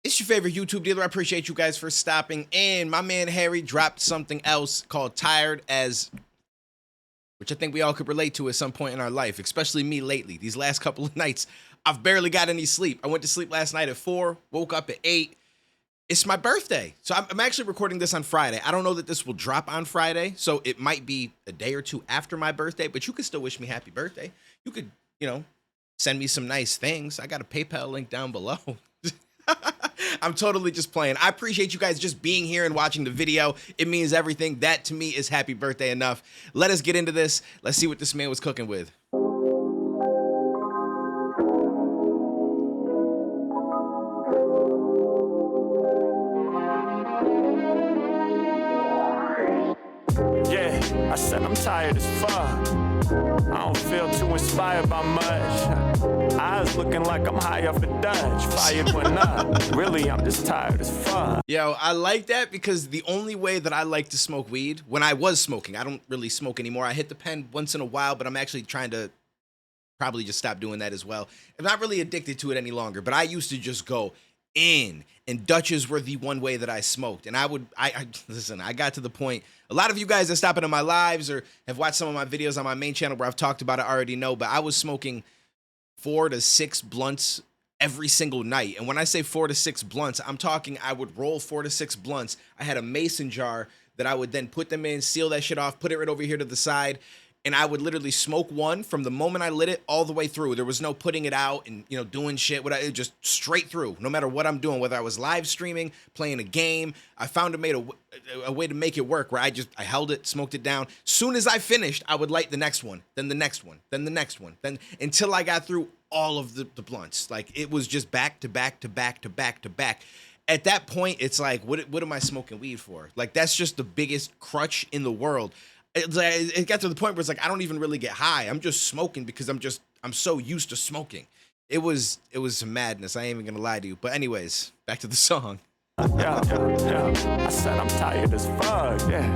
It's your favorite YouTube dealer. I appreciate you guys for stopping in. My man Harry dropped something else called Tired As, which I think we all could relate to at some point in our life, especially me lately. These last couple of nights, I've barely got any sleep. I went to sleep last night at 4, woke up at 8. It's my birthday. So I'm actually recording this on Friday. I don't know that this will drop on Friday, so it might be a day or two after my birthday, but you could still wish me happy birthday. You could, send me some nice things. I got a PayPal link down below. I'm totally just playing. I appreciate you guys just being here and watching the video. It means everything. That to me is happy birthday enough. Let us get into this. Let's see what this man was cooking with. Yeah, I said I'm tired as fuck. I don't feel too inspired by much. Eyes looking like I'm high off a Dutch. Fired when up. Really, I'm just tired as fuck. Yo, I like that because the only way that I like to smoke weed, when I was smoking, I don't really smoke anymore. I hit the pen once in a while, but I'm actually trying to probably just stop doing that as well. I'm not really addicted to it any longer, but I used to just go in, and Dutches were the one way that I smoked. And listen, I got to the point, a lot of you guys that stop into my lives or have watched some of my videos on my main channel where I've talked about it already know, but I was smoking 4 to 6 blunts every single night. And when I say 4 to 6 blunts, I'm talking I would roll 4 to 6 blunts. I had a mason jar that I would then put them in, seal that shit off, put it right over here to the side, and I would literally smoke one from the moment I lit it all the way through. There was no putting it out and, doing shit. It just straight through, no matter what I'm doing, whether I was live streaming, playing a game. I found a way to make it work where I held it, smoked it down. Soon as I finished, I would light the next one, then the next one, then the next one, then until I got through all of the blunts. Like, it was just back to back to back to back to back. At that point, it's like, what am I smoking weed for? Like, that's just the biggest crutch in the world. It got to the point where it's like I don't even really get high. I'm just smoking because I'm so used to smoking. It was some madness. I ain't even gonna lie to you. But anyways, back to the song. Yeah. I said I'm tired as fuck, yeah.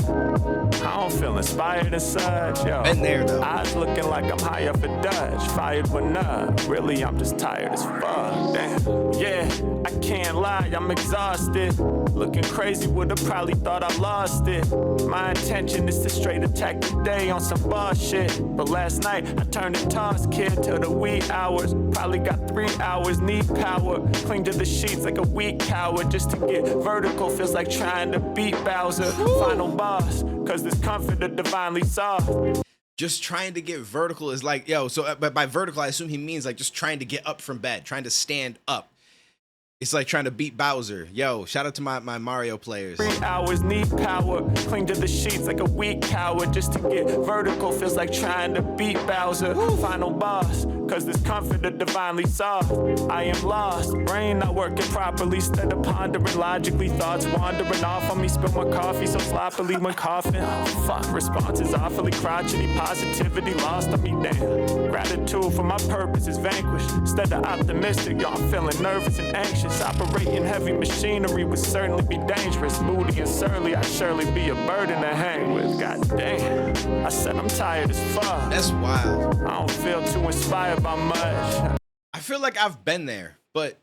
I don't feel inspired as such, yo. Been there, though. Eyes looking like I'm high off a Dutch. Fired when up. Really, I'm just tired as fuck, damn. Yeah, I can't lie, I'm exhausted. Looking crazy, would've probably thought I lost it. My intention is to straight attack the day on some bullshit. But last night, I turned a toss kid till the wee hours. Probably got 3 hours, need power. Cling to the sheets like a weak coward. Just to get vertical feels like trying to beat Bowser. Final boss, cause this comfort is divinely soft. Just trying to get vertical is like, but by vertical, I assume he means like just trying to get up from bed, trying to stand up. It's like trying to beat Bowser. Yo, shout out to my Mario players. 3 hours, need power. Cling to the sheets like a weak coward. Just to get vertical feels like trying to beat Bowser. Final boss, cause this comfort is divinely soft. I am lost, brain not working properly. Instead of pondering logically, thoughts wandering off on me. Spill my coffee so sloppily when coughing. Oh, fuck, response is awfully crotchety. Positivity lost on me, damn. Gratitude for my purpose is vanquished. Instead of optimistic, yo, I'm feeling nervous and anxious. Operating heavy machinery would certainly be dangerous. Moody and surly, I'd surely be a burden to hang with. God damn, I said I'm tired as fuck. That's wild. I don't feel too inspired by much. I feel like I've been there, but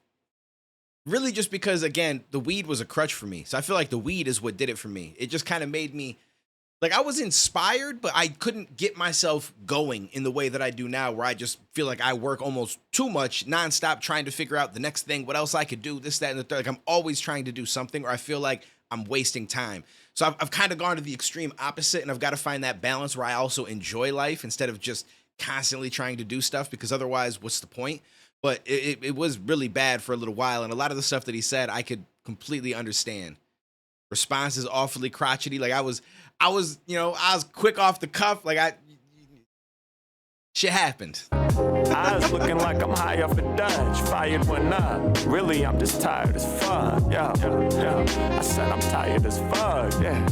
really just because, again, the weed was a crutch for me. So I feel like the weed is what did it for me. It just kind of made me, like, I was inspired, but I couldn't get myself going in the way that I do now, where I just feel like I work almost too much nonstop trying to figure out the next thing, what else I could do, this, that, and the third. Like, I'm always trying to do something, or I feel like I'm wasting time. So I've kind of gone to the extreme opposite, and I've got to find that balance where I also enjoy life instead of just constantly trying to do stuff, because otherwise, what's the point? But it was really bad for a little while, and a lot of the stuff that he said, I could completely understand. Response is awfully crotchety. Like, I was quick off the cuff. Like, shit happened. Eyes looking like I'm high off a Dutch. Fired when up. Really, I'm just tired as fuck. Yeah. I said I'm tired as fuck. Yeah.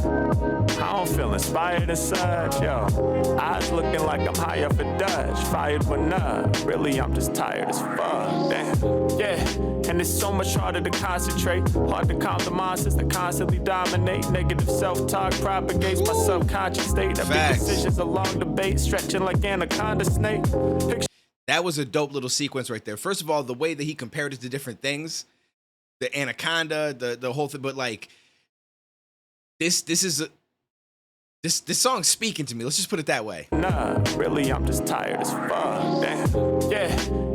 I don't feel inspired as such. Yo. Eyes looking like I'm high off a Dutch. Fired when up. Really, I'm just tired as fuck. Damn. Yeah. And it's so much harder to concentrate. Hard to count the monsters that constantly dominate. Negative self-talk propagates my subconscious state. Every decision's a long debate, stretching like anaconda snake. That was a dope little sequence right there. First of all, the way that he compared it to different things, the anaconda, the whole thing. But like this song's speaking to me. Let's just put it that way. Nah, really, I'm just tired as fuck. Damn. Yeah,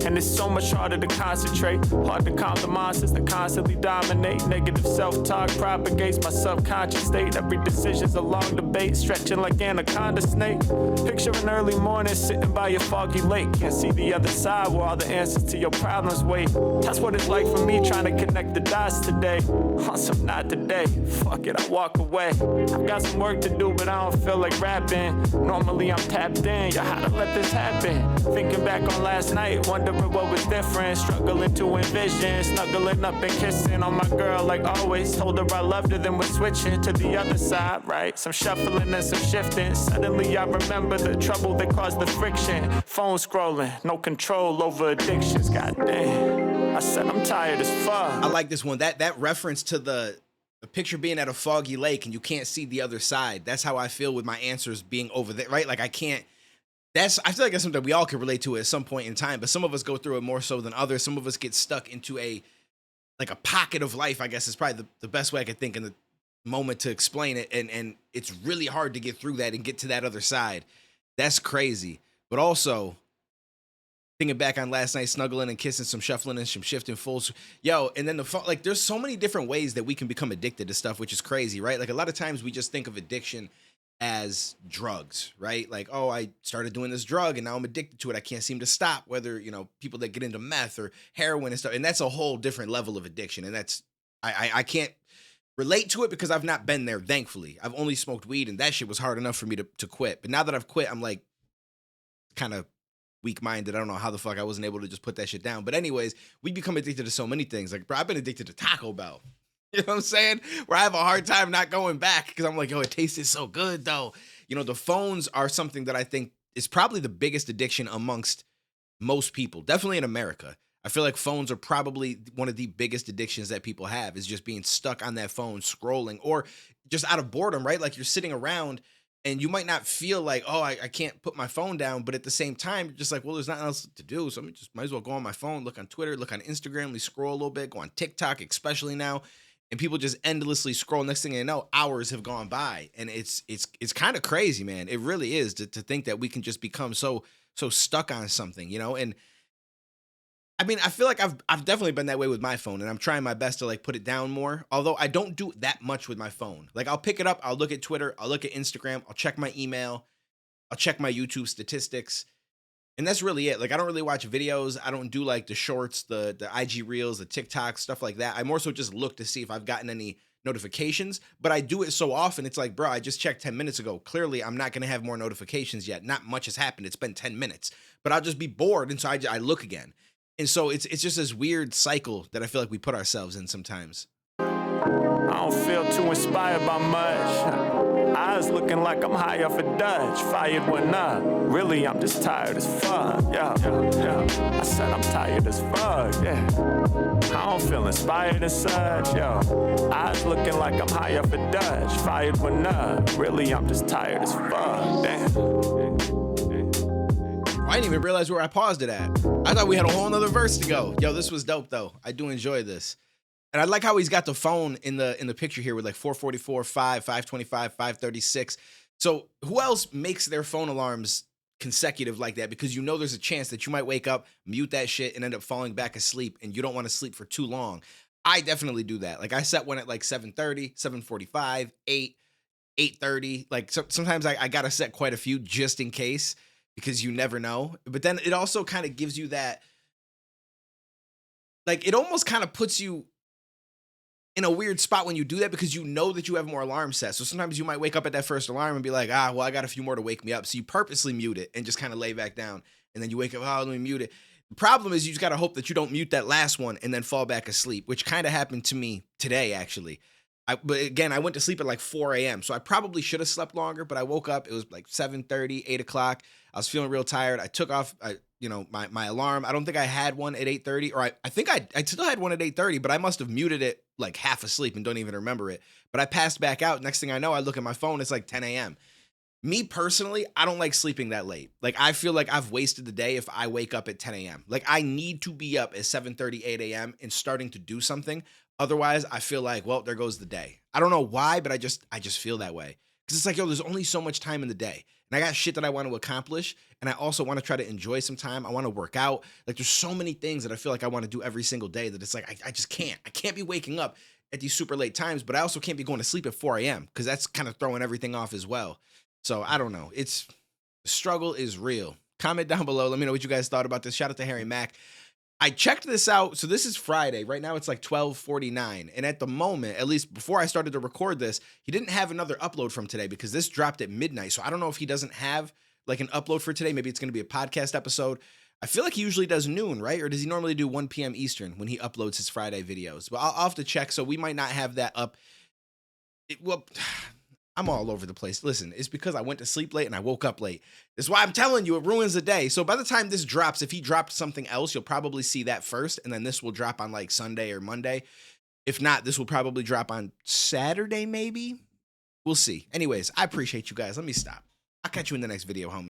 and it's so much harder to concentrate. Hard to calm the monsters that constantly dominate. Negative self-talk propagates my subconscious state. Every decision's a long debate, stretching like anaconda snake. Picture an early morning sitting by a foggy lake. Can't see the other side where all the answers to your problems wait. That's what it's like for me trying to connect the dots today. Awesome, not today. Fuck it, I walk away. I've got some work to do, but I don't feel like rapping. Normally I'm tapped in, yeah, how to let this happen? Thinking back on last night, wondering what was different. Struggling to envision, snuggling up and kissing on my girl like always. Told her I loved her, then we're switching to the other side, right? Some shuffling and some shifting. Suddenly I remember the trouble that caused the friction. Phone scrolling, no control over addictions, goddamn. I said I'm tired as fuck. I like this one. That reference to the picture being at a foggy lake and you can't see the other side. That's how I feel with my answers being over there, right? Like I can't. I feel like that's something we all can relate to at some point in time, but some of us go through it more so than others. Some of us get stuck into a pocket of life, I guess is probably the best way I could think in the moment to explain it. And it's really hard to get through that and get to that other side. That's crazy. But also, thinking back on last night, snuggling and kissing, some shuffling and some shifting fulls. Yo, and then there's so many different ways that we can become addicted to stuff, which is crazy, right? Like a lot of times we just think of addiction as drugs, right? Like, oh, I started doing this drug and now I'm addicted to it. I can't seem to stop, whether, people that get into meth or heroin and stuff. And that's a whole different level of addiction. And that's, I can't relate to it because I've not been there, thankfully. I've only smoked weed and that shit was hard enough for me to quit. But now that I've quit, I'm like kind of weak-minded. I don't know how the fuck I wasn't able to just put that shit down. But anyways, we become addicted to so many things. Like, bro, I've been addicted to Taco Bell. You know what I'm saying? Where I have a hard time not going back because I'm like, yo, it tasted so good though. The phones are something that I think is probably the biggest addiction amongst most people, definitely in America. I feel like phones are probably one of the biggest addictions that people have, is just being stuck on that phone, scrolling, or just out of boredom, right? Like you're sitting around and you might not feel like, oh, I can't put my phone down. But at the same time, you're just like, well, there's nothing else to do. So I might as well go on my phone, look on Twitter, look on Instagram, we scroll a little bit, go on TikTok, especially now. And people just endlessly scroll. Next thing you know, hours have gone by. And it's kind of crazy, man. It really is to think that we can just become so stuck on something, And I mean, I feel like I've definitely been that way with my phone, and I'm trying my best to like put it down more. Although I don't do that much with my phone. Like I'll pick it up, I'll look at Twitter, I'll look at Instagram, I'll check my email, I'll check my YouTube statistics. And that's really it. Like I don't really watch videos. I don't do like the shorts, the IG reels, the TikTok, stuff like that. I more so just look to see if I've gotten any notifications, but I do it so often. It's like, bro, I just checked 10 minutes ago. Clearly I'm not going to have more notifications yet. Not much has happened. It's been 10 minutes, but I'll just be bored. And so I look again. And so it's just this weird cycle that I feel like we put ourselves in sometimes. I don't feel too inspired by much. Eyes looking like I'm high off a Dutch. Fired one up. Really, I'm just tired as fuck. Yeah. I said I'm tired as fuck. Yeah. I don't feel inspired as such. Yo. Eyes looking like I'm high off a Dutch. Fired one up. Really, I'm just tired as fuck. Damn. I didn't even realize where I paused it at. I thought we had a whole nother verse to go. Yo, this was dope though. I do enjoy this. And I like how he's got the phone in the picture here with like 444, 5, 525, 536. So who else makes their phone alarms consecutive like that? Because there's a chance that you might wake up, mute that shit, and end up falling back asleep, and you don't want to sleep for too long. I definitely do that. Like I set one at like 7:30, 7:45, 8, 8:30. Like sometimes I gotta set quite a few just in case, because you never know. But then it also kind of gives you that, like it almost kind of puts you in a weird spot when you do that, because you know that you have more alarms set. So sometimes you might wake up at that first alarm and be like, well, I got a few more to wake me up. So you purposely mute it and just kind of lay back down. And then you wake up, let me mute it. The problem is you just got to hope that you don't mute that last one and then fall back asleep, which kind of happened to me today, actually. But again, I went to sleep at like 4 a.m. So I probably should have slept longer, but I woke up, it was like 7:30, 8 o'clock. I was feeling real tired. I took off, my alarm. I don't think I had one at 8:30, or I think I still had one at 8:30, but I must have muted it like half asleep and don't even remember it. But I passed back out. Next thing I know, I look at my phone, it's like 10 a.m. Me personally, I don't like sleeping that late. Like I feel like I've wasted the day if I wake up at 10 a.m. Like I need to be up at 7:30, 8 a.m. and starting to do something. Otherwise, I feel like, well, there goes the day. I don't know why, but I just feel that way. Because it's like, yo, there's only so much time in the day. And I got shit that I want to accomplish. And I also want to try to enjoy some time. I want to work out. Like, there's so many things that I feel like I want to do every single day that it's like, I just can't. I can't be waking up at these super late times, but I also can't be going to sleep at 4 a.m. because that's kind of throwing everything off as well. So I don't know. The struggle is real. Comment down below. Let me know what you guys thought about this. Shout out to Harry Mack. I checked this out. So this is Friday. Right now it's like 12:49. And at the moment, at least before I started to record this, he didn't have another upload from today because this dropped at midnight. So I don't know if he doesn't have like an upload for today. Maybe it's going to be a podcast episode. I feel like he usually does noon, right? Or does he normally do 1 p.m. Eastern when he uploads his Friday videos? But I'll have to check. So we might not have that up. Well, I'm all over the place. Listen, it's because I went to sleep late and I woke up late. That's why I'm telling you, it ruins the day. So by the time this drops, if he dropped something else, you'll probably see that first. And then this will drop on like Sunday or Monday. If not, this will probably drop on Saturday, maybe. We'll see. Anyways, I appreciate you guys. Let me stop. I'll catch you in the next video, homie.